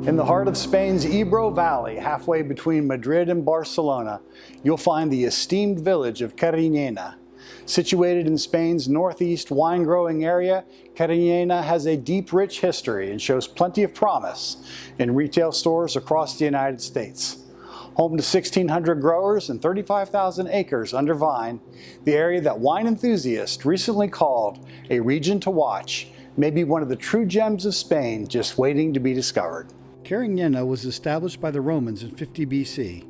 In the heart of Spain's Ebro Valley, halfway between Madrid and Barcelona, you'll find the esteemed village of Cariñena. Situated in Spain's northeast wine-growing area, Cariñena has a deep, rich history and shows plenty of promise in retail stores across the United States. Home to 1,600 growers and 35,000 acres under vine, the area that wine enthusiasts recently called a region to watch may be one of the true gems of Spain just waiting to be discovered. Cariñena was established by the Romans in 50 BC.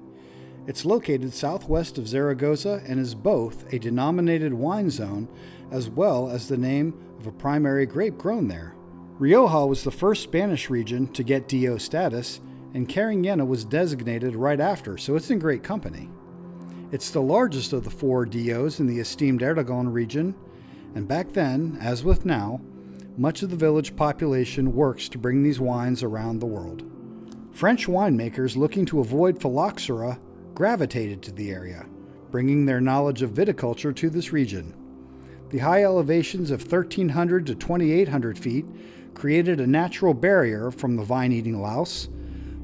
It's located southwest of Zaragoza and is both a denominated wine zone as well as the name of a primary grape grown there. Rioja was the first Spanish region to get DO status, and Cariñena was designated right after, so it's in great company. It's the largest of the 4 DOs in the esteemed Aragon region, and back then, as with now, much of the village population works to bring these wines around the world. French winemakers looking to avoid phylloxera gravitated to the area, bringing their knowledge of viticulture to this region. The high elevations of 1,300 to 2,800 feet created a natural barrier from the vine-eating louse,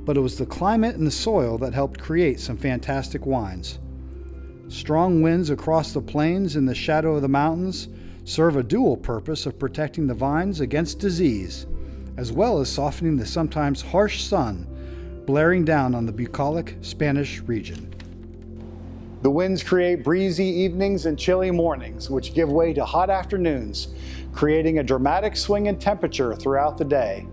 but it was the climate and the soil that helped create some fantastic wines. Strong winds across the plains in the shadow of the mountains serve a dual purpose of protecting the vines against disease, as well as softening the sometimes harsh sun blaring down on the bucolic Spanish region. The winds create breezy evenings and chilly mornings, which give way to hot afternoons, creating a dramatic swing in temperature throughout the day.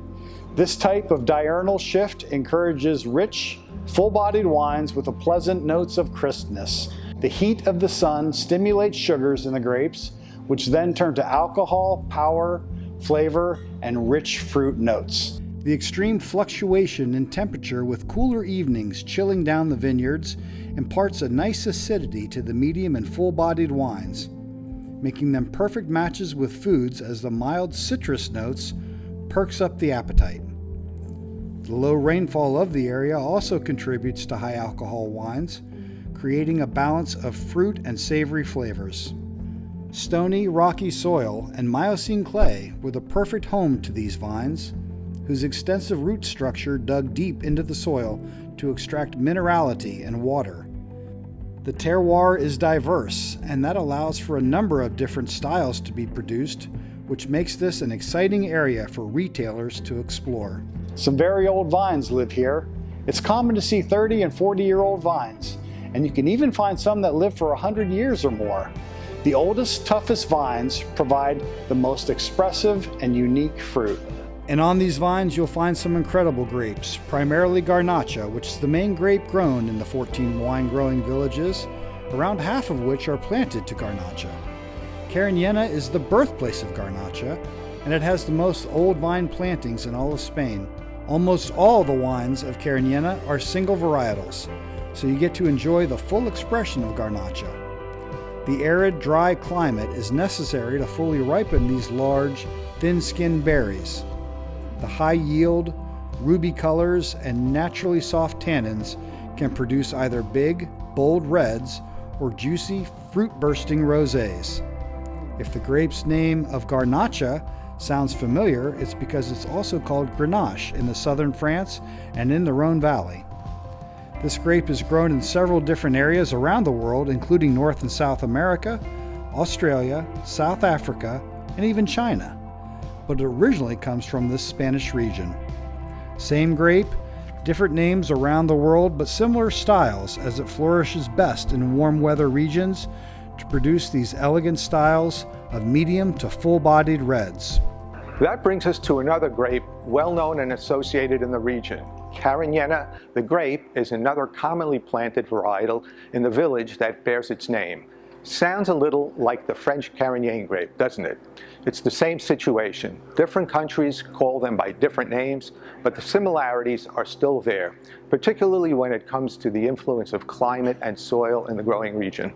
This type of diurnal shift encourages rich, full-bodied wines with pleasant notes of crispness. The heat of the sun stimulates sugars in the grapes, which then turn to alcohol, power, flavor, and rich fruit notes. The extreme fluctuation in temperature with cooler evenings chilling down the vineyards imparts a nice acidity to the medium and full-bodied wines, making them perfect matches with foods as the mild citrus notes perks up the appetite. The low rainfall of the area also contributes to high alcohol wines, creating a balance of fruit and savory flavors. Stony, rocky soil and Miocene clay were the perfect home to these vines, whose extensive root structure dug deep into the soil to extract minerality and water. The terroir is diverse, and that allows for a number of different styles to be produced, which makes this an exciting area for retailers to explore. Some very old vines live here. It's common to see 30 and 40-year-old vines, and you can even find some that live for 100 years or more. The oldest, toughest vines provide the most expressive and unique fruit. And on these vines, you'll find some incredible grapes, primarily Garnacha, which is the main grape grown in the 14 wine-growing villages, around half of which are planted to Garnacha. Cariñena is the birthplace of Garnacha, and it has the most old vine plantings in all of Spain. Almost all the wines of Cariñena are single varietals, so you get to enjoy the full expression of Garnacha. The arid, dry climate is necessary to fully ripen these large, thin-skinned berries. The high yield, ruby colors, and naturally soft tannins can produce either big, bold reds or juicy, fruit-bursting rosés. If the grape's name of Garnacha sounds familiar, it's because it's also called Grenache in the southern France and in the Rhone Valley. This grape is grown in several different areas around the world, including North and South America, Australia, South Africa, and even China, but it originally comes from this Spanish region. Same grape, different names around the world, but similar styles as it flourishes best in warm weather regions to produce these elegant styles of medium to full-bodied reds. That brings us to another grape well known and associated in the region. Cariñena, the grape, is another commonly planted varietal in the village that bears its name. Sounds a little like the French Carignan grape, doesn't it? It's the same situation. Different countries call them by different names, but the similarities are still there, particularly when it comes to the influence of climate and soil in the growing region.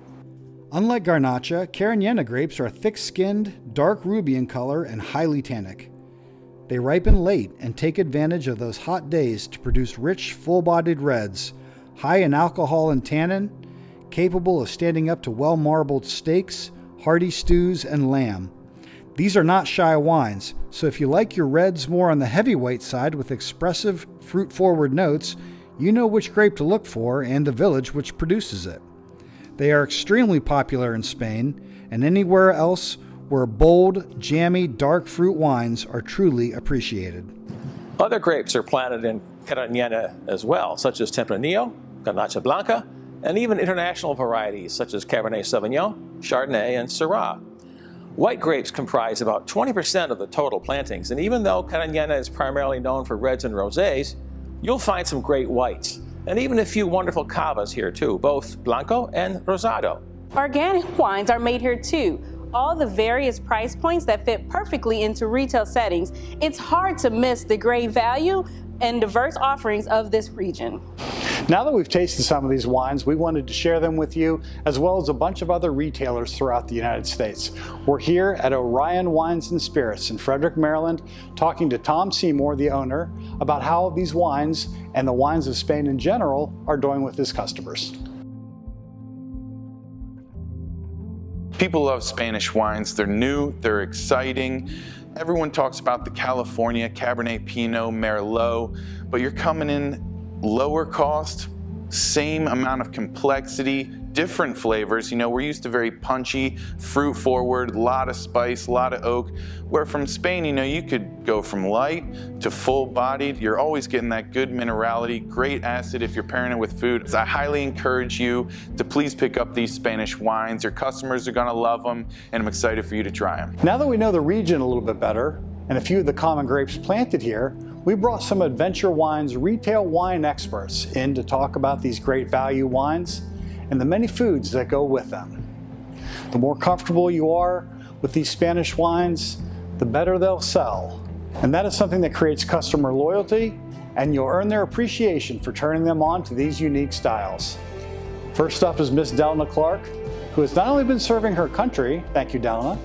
Unlike Garnacha, Cariñena grapes are thick-skinned, dark ruby in color, and highly tannic. They ripen late and take advantage of those hot days to produce rich, full-bodied reds, high in alcohol and tannin, capable of standing up to well-marbled steaks, hearty stews, and lamb. These are not shy wines, so if you like your reds more on the heavyweight side with expressive, fruit-forward notes, you know which grape to look for and the village which produces it. They are extremely popular in Spain and anywhere else where bold, jammy, dark fruit wines are truly appreciated. Other grapes are planted in Cariñena as well, such as Tempranillo, Garnacha Blanca, and even international varieties such as Cabernet Sauvignon, Chardonnay, and Syrah. White grapes comprise about 20% of the total plantings, and even though Cariñena is primarily known for reds and rosés, you'll find some great whites, and even a few wonderful cavas here too, both Blanco and Rosado. Organic wines are made here too. All the various price points that fit perfectly into retail settings. It's hard to miss the great value and diverse offerings of this region. Now that we've tasted some of these wines, we wanted to share them with you, as well as a bunch of other retailers throughout the United States. We're here at Orion Wines and Spirits in Frederick, Maryland, talking to Tom Seymour, the owner, about how these wines and the wines of Spain in general are doing with his customers. People love Spanish wines. They're new, they're exciting. Everyone talks about the California Cabernet Pinot Merlot, but you're coming in lower cost, same amount of complexity, different flavors. You know, we're used to very punchy, fruit forward, a lot of spice, a lot of oak, where from Spain, you know, you could go from light to full bodied. You're always getting that good minerality, great acid if you're pairing it with food. So I highly encourage you to please pick up these Spanish wines. Your customers are gonna love them, and I'm excited for you to try them. Now that we know the region a little bit better, and a few of the common grapes planted here, we brought some Adventure Wine's retail wine experts in to talk about these great value wines and the many foods that go with them. The more comfortable you are with these Spanish wines, the better they'll sell. And that is something that creates customer loyalty, and you'll earn their appreciation for turning them on to these unique styles. First up is Miss Delna Clark, who has not only been serving her country, thank you Delna,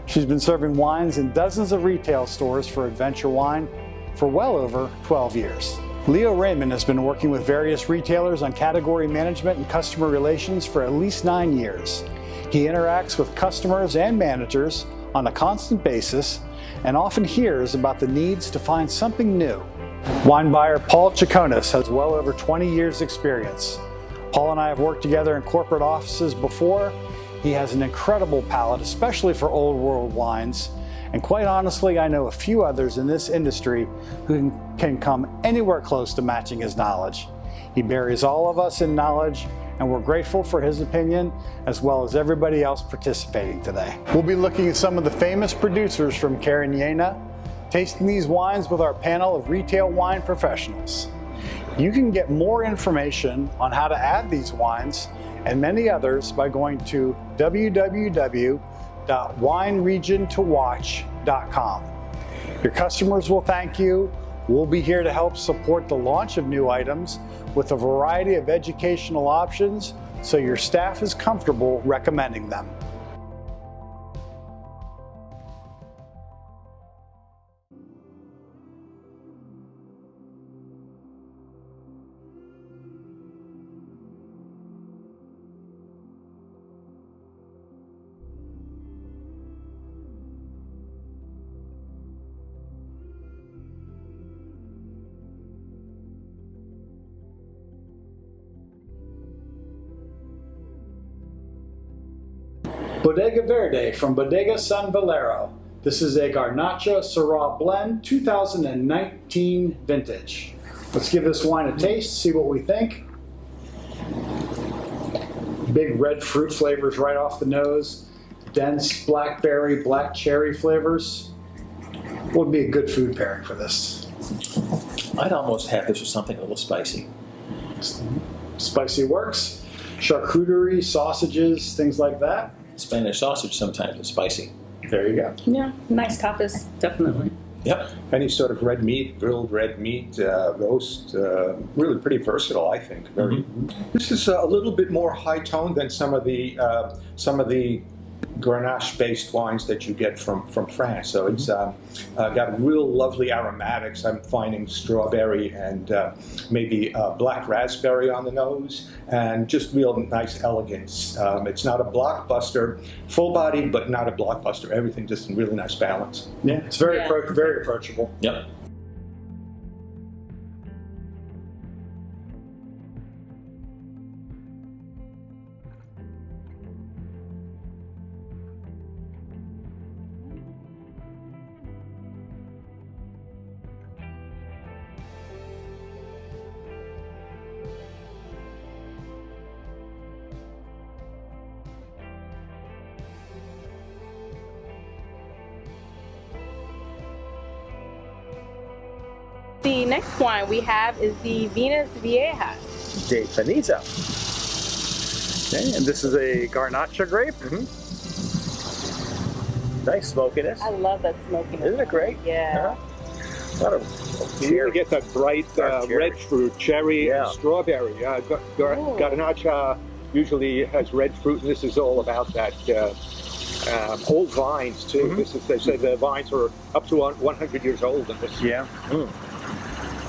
she's been serving wines in dozens of retail stores for Adventure Wine for well over 12 years. Leo Raymond has been working with various retailers on category management and customer relations for at least 9 years. He interacts with customers and managers on a constant basis and often hears about the needs to find something new. Wine buyer Paul Chaconis has well over 20 years experience. Paul and I have worked together in corporate offices before. He has an incredible palate, especially for old world wines. And quite honestly, I know a few others in this industry who can come anywhere close to matching his knowledge. He buries all of us in knowledge, and we're grateful for his opinion, as well as everybody else participating today. We'll be looking at some of the famous producers from Cariñena, tasting these wines with our panel of retail wine professionals. You can get more information on how to add these wines and many others by going to www.wineregiontowatch.com. Your customers will thank you. We'll be here to help support the launch of new items with a variety of educational options so your staff is comfortable recommending them. Bodega Verde from Bodega San Valero. This is a Garnacha Syrah blend 2019 vintage. Let's give this wine a taste, see what we think. Big red fruit flavors right off the nose. Dense blackberry, black cherry flavors. Would be a good food pairing for this. I'd almost have this with something a little spicy. Spicy works. Charcuterie, sausages, things like that. Spanish sausage sometimes is spicy. There you go. Yeah, nice tapas, definitely. Yep. Any sort of red meat, grilled red meat, roast, really pretty versatile, I think. Very. This is a little bit more high tone than some of the Grenache-based wines that you get from France. So it's got real lovely aromatics. I'm finding strawberry and maybe black raspberry on the nose, and just real nice elegance. It's not a blockbuster, full-bodied, but not a blockbuster. Everything just in really nice balance. Yeah, it's very very approachable. Yep. The next wine we have is the Vinas Viejas. De Peniza. Okay, and this is a Garnacha grape. Nice smokiness. I love that smokiness. Isn't it great? Yeah. A lot of You really get that bright red fruit, cherry, and strawberry. Garnacha usually has red fruit, and this is all about that old vines too. They say the vines are up to 100 years old. And this, Yeah.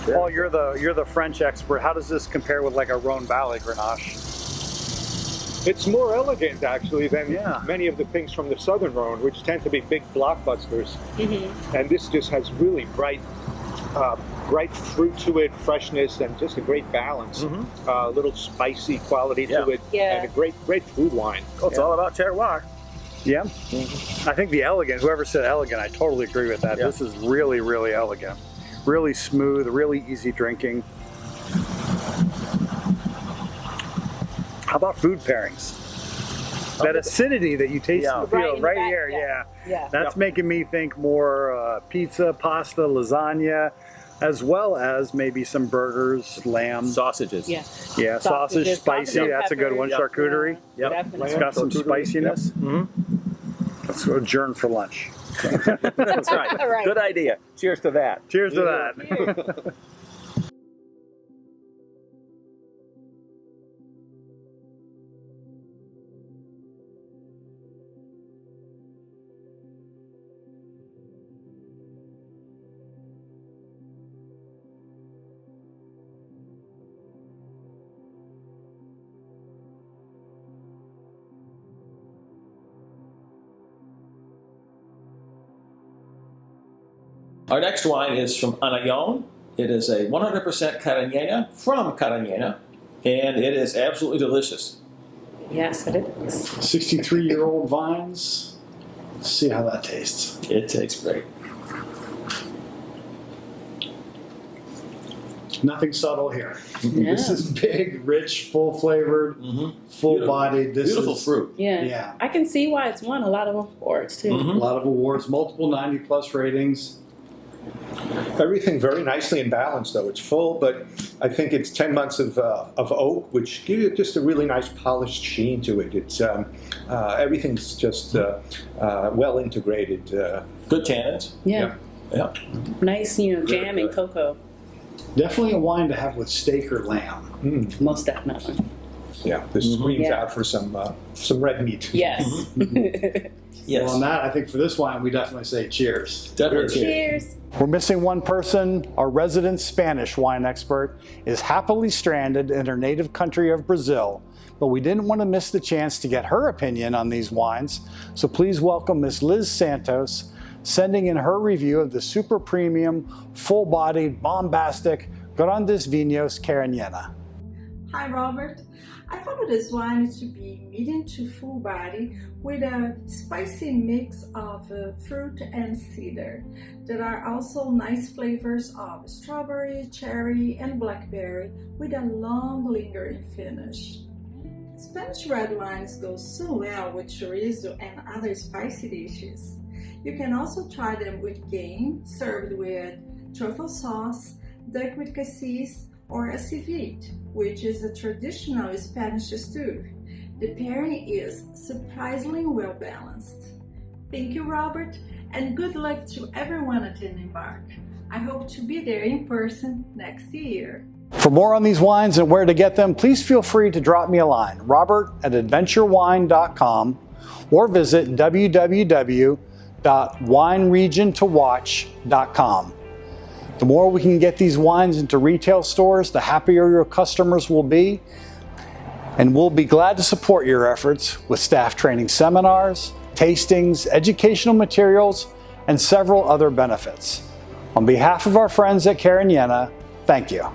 Paul, you're the French expert. How does this compare with like a Rhone Valley Grenache? it's more elegant actually than many of the things from the Southern Rhone, which tend to be big blockbusters. And this just has really bright fruit to it, freshness, and just a great balance. A little spicy quality to it, and a great food wine. Oh, it's all about terroir. Yeah. I think the elegant, whoever said elegant, I totally agree with that. This is really, really elegant. Really smooth, really easy drinking. How about food pairings? That acidity that you taste and feel right here, that's making me think more pizza, pasta, lasagna, as well as maybe some burgers, lamb. Sausages. Sausage, spicy, that's a good one. Charcuterie. It's got some spiciness. Let's go adjourn for lunch. That's right. Good idea. Cheers to that. Cheers to that. Our next wine is from Anayon. It is a 100% Cariñena from Cariñena, and it is absolutely delicious. Yes, it is. 63-year-old vines. Let's see how that tastes. It tastes great. Nothing subtle here. This is big, rich, full-flavored, full-bodied. Beautiful fruit. Yeah. I can see why it's won a lot of awards, too. A lot of awards, multiple 90-plus ratings. Everything very nicely in balance, though. It's full, but I think it's 10 months of oak, which give you just a really nice polished sheen to it. It's everything's just well integrated. Good tannins. Yeah. Nice, jam and cocoa. Definitely a wine to have with steak or lamb. Most definitely. Yeah, this screams out for some red meat. Yes. Yes. Well, on that, I think for this wine, we definitely say cheers. Definitely Cheers. We're missing one person. Our resident Spanish wine expert is happily stranded in her native country of Brazil, but we didn't want to miss the chance to get her opinion on these wines. So please welcome Miss Liz Santos, sending in her review of the super premium, full-bodied, bombastic Grandes Vinos Cariñena. Hi, Robert. I found this wine to be medium to full body with a spicy mix of fruit and cedar. There are also nice flavors of strawberry, cherry, and blackberry with a long lingering finish. Spanish red wines go so well with chorizo and other spicy dishes. You can also try them with game, served with truffle sauce, duck with cassis, or a ceviche, which is a traditional Spanish stew. The pairing is surprisingly well balanced. Thank you, Robert, and good luck to everyone attending BARC. I hope to be there in person next year. For more on these wines and where to get them, please feel free to drop me a line, robert@adventurewine.com, or visit www.wineregiontowatch.com. The more we can get these wines into retail stores, the happier your customers will be, and we'll be glad to support your efforts with staff training seminars, tastings, educational materials, and several other benefits. On behalf of our friends at Cariñena, thank you.